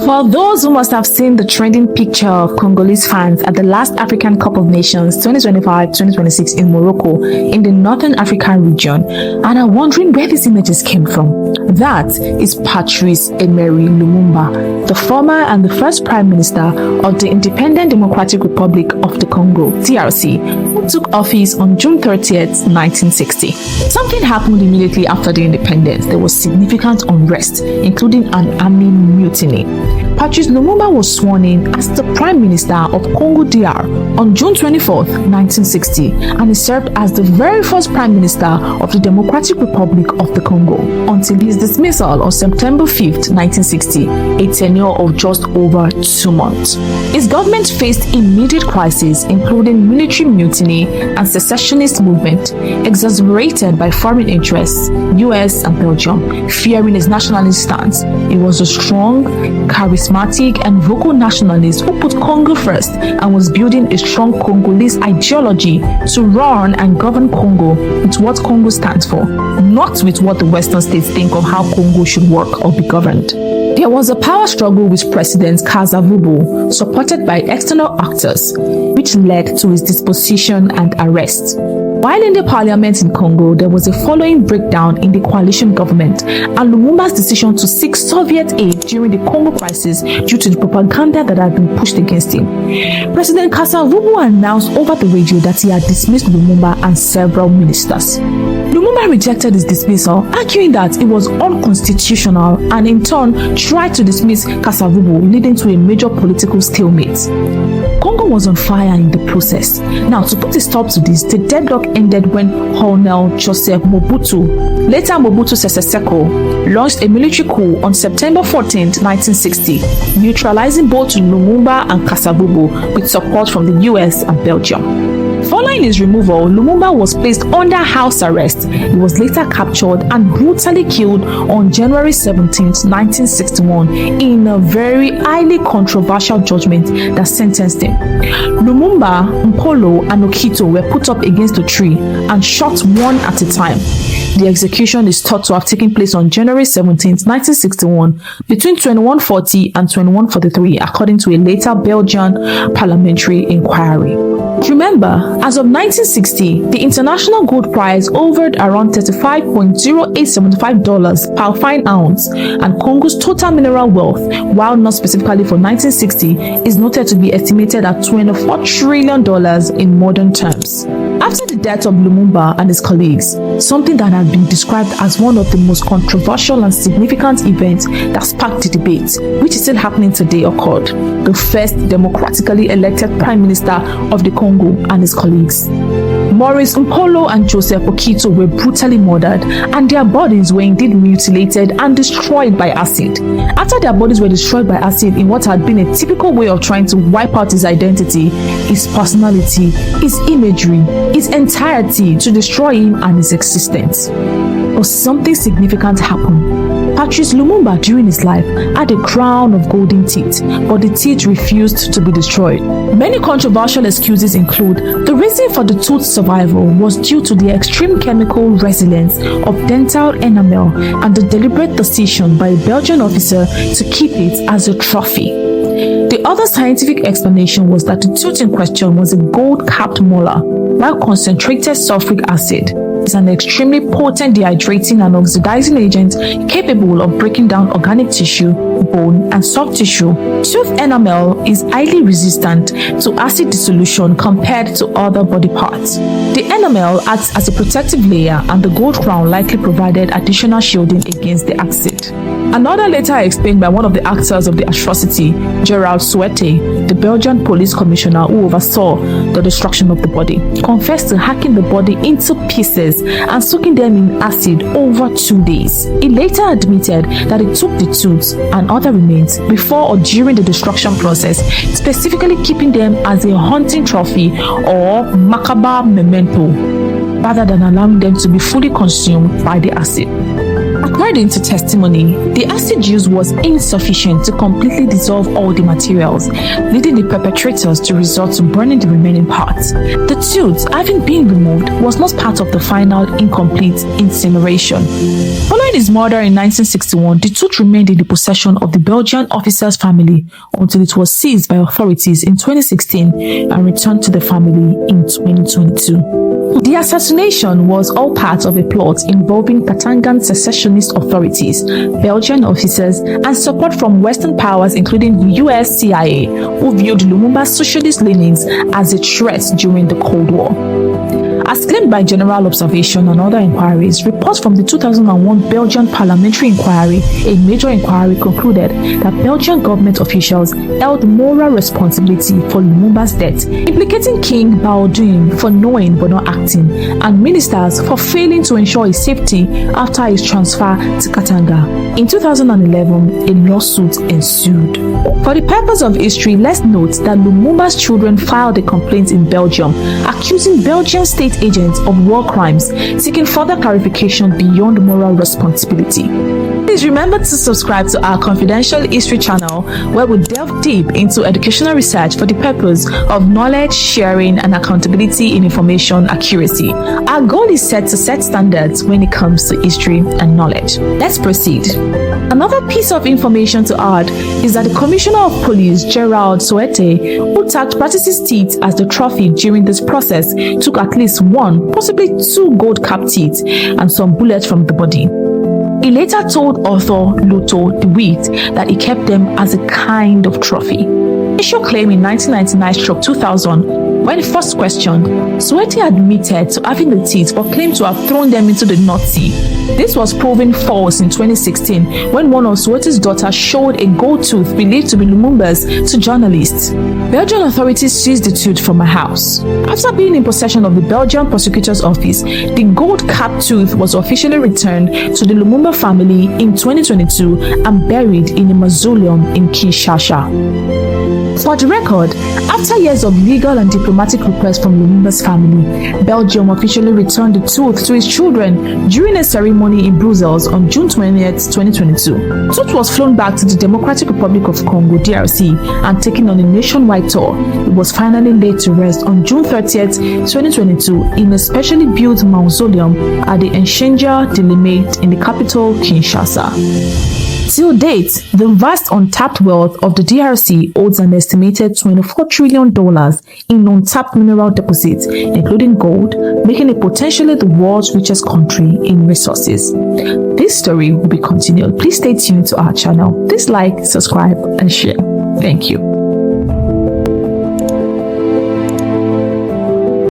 For those who must have seen the trending picture of Congolese fans at the last African Cup of Nations 2025-2026 in Morocco in the Northern African region and are wondering where these images came from, that is Patrice Lumumba, the former and the first Prime Minister of the Independent Democratic Republic of the Congo, DRC, who took office on June 30th, 1960. Something happened immediately after the independence. There was significant unrest, including an army mutiny. Patrice Lumumba was sworn in as the Prime Minister of Congo DR on June 24, 1960, and he served as the very first Prime Minister of the Democratic Republic of the Congo until his dismissal on September 5, 1960, a tenure of just over 2 months. His government faced immediate crises, including military mutiny and secessionist movement, exacerbated by foreign interests, US and Belgium, fearing his nationalist stance. He was a strong, charismatic and vocal nationalist who put Congo first and was building a strong Congolese ideology to run and govern Congo with what Congo stands for, not with what the Western states think of how Congo should work or be governed. There was a power struggle with President Kasavubu, supported by external actors, which led to his disposition and arrest. While in the parliament in Congo, there was a following breakdown in the coalition government and Lumumba's decision to seek Soviet aid during the Congo crisis due to the propaganda that had been pushed against him. President Kasavubu announced over the radio that he had dismissed Lumumba and several ministers. Lumumba rejected his dismissal, arguing that it was unconstitutional and in turn tried to dismiss Kasavubu, leading to a major political stalemate. Congo was on fire in the process. Now, to put a stop to this, the deadlock ended when Colonel Joseph Mobutu, later Mobutu Sese Seko, launched a military coup on September 14, 1960, neutralizing both Lumumba and Kasavubu with support from the US and Belgium. Following his removal, Lumumba was placed under house arrest. He was later captured and brutally killed on January 17, 1961, in a very highly controversial judgment that sentenced him. Lumumba, Mpolo, and Okito were put up against a tree and shot one at a time. The execution is thought to have taken place on January 17, 1961, between 2140 and 2143, according to a later Belgian parliamentary inquiry. Remember, as of 1960, the international gold price hovered around $35.0875 per fine ounce, and Congo's total mineral wealth, while not specifically for 1960, is noted to be estimated at $24 trillion in modern terms. After the death of Lumumba and his colleagues, something that had been described as one of the most controversial and significant events that sparked the debate, which is still happening today, occurred. The first democratically elected Prime Minister of the Congo and his colleagues. Maurice Mpolo and Joseph Okito were brutally murdered, and their bodies were indeed mutilated and destroyed by acid. After their bodies were destroyed by acid in what had been a typical way of trying to wipe out his identity, his personality, his imagery, his entirety, to destroy him and his existence. But something significant happened. Patrice Lumumba during his life had a crown of golden teeth, but the teeth refused to be destroyed. Many controversial excuses include the reason for the tooth survival was due to the extreme chemical resilience of dental enamel and the deliberate decision by a Belgian officer to keep it as a trophy. The other scientific explanation was that the tooth in question was a gold-capped molar, while concentrated sulfuric acid is an extremely potent dehydrating and oxidizing agent capable of breaking down organic tissue, bone, and soft tissue. Tooth enamel is highly resistant to acid dissolution compared to other body parts. The enamel acts as a protective layer, and the gold crown likely provided additional shielding against the acid. Another later explained by one of the actors of the atrocity, Gerald Suete, the Belgian police commissioner who oversaw the destruction of the body, confessed to hacking the body into pieces and soaking them in acid over 2 days. He later admitted that he took the tooth and other remains before or during the destruction process, specifically keeping them as a hunting trophy or macabre memento. rather than allowing them to be fully consumed by the acid. According to testimony, the acid used was insufficient to completely dissolve all the materials, leading the perpetrators to resort to burning the remaining parts. The tooth, having been removed, was not part of the final incomplete incineration. Following his murder in 1961, the tooth remained in the possession of the Belgian officer's family until it was seized by authorities in 2016 and returned to the family in 2022. The assassination was all part of a plot involving Katangan secessionist authorities, Belgian officers, and support from Western powers including the US CIA, who viewed Lumumba's socialist leanings as a threat during the Cold War. As claimed by General Observation and other inquiries, reports from the 2001 Belgian parliamentary inquiry, a major inquiry concluded that Belgian government officials held moral responsibility for Lumumba's death, implicating King Baudouin for knowing but not acting, and ministers for failing to ensure his safety after his transfer to Katanga. In 2011, a lawsuit ensued. For the purpose of history, let's note that Lumumba's children filed a complaint in Belgium, accusing Belgian state agents of war crimes, seeking further clarification beyond moral responsibility. Please remember to subscribe to our confidential history channel, where we delve deep into educational research for the purpose of knowledge sharing and accountability in information accuracy. Our goal is to set standards when it comes to history and knowledge. Let's proceed. Another piece of information to add is that the Commissioner of Police, Gerald Soete, who tagged Patrice's teeth as the trophy during this process, took at least one, possibly two gold cap teeth and some bullets from the body. He later told author Luto DeWitt that he kept them as a kind of trophy. Issue claim in 1999-2000, when first questioned, Soete admitted to having the teeth but claimed to have thrown them into the North Sea. This was proven false in 2016 when one of Soete's daughters showed a gold tooth believed to be Lumumba's to journalists. Belgian authorities seized the tooth from a house. After being in possession of the Belgian prosecutor's office, the gold cap tooth was officially returned to the Lumumba family in 2022 and buried in a mausoleum in Kinshasa. For the record, after years of legal and diplomatic requests from Lumumba's family, Belgium officially returned the tooth to his children during a ceremony in Brussels on June 20th, 2022. The tooth was flown back to the Democratic Republic of Congo, DRC, and taken on a nationwide tour. It was finally laid to rest on June 30th, 2022 in a specially built mausoleum at the Enchanteur de Limete in the capital, Kinshasa. Till date, the vast untapped wealth of the DRC holds an estimated $24 trillion in untapped mineral deposits, including gold, making it potentially the world's richest country in resources. This story will be continued. Please stay tuned to our channel. Please like, subscribe, and share. Thank you.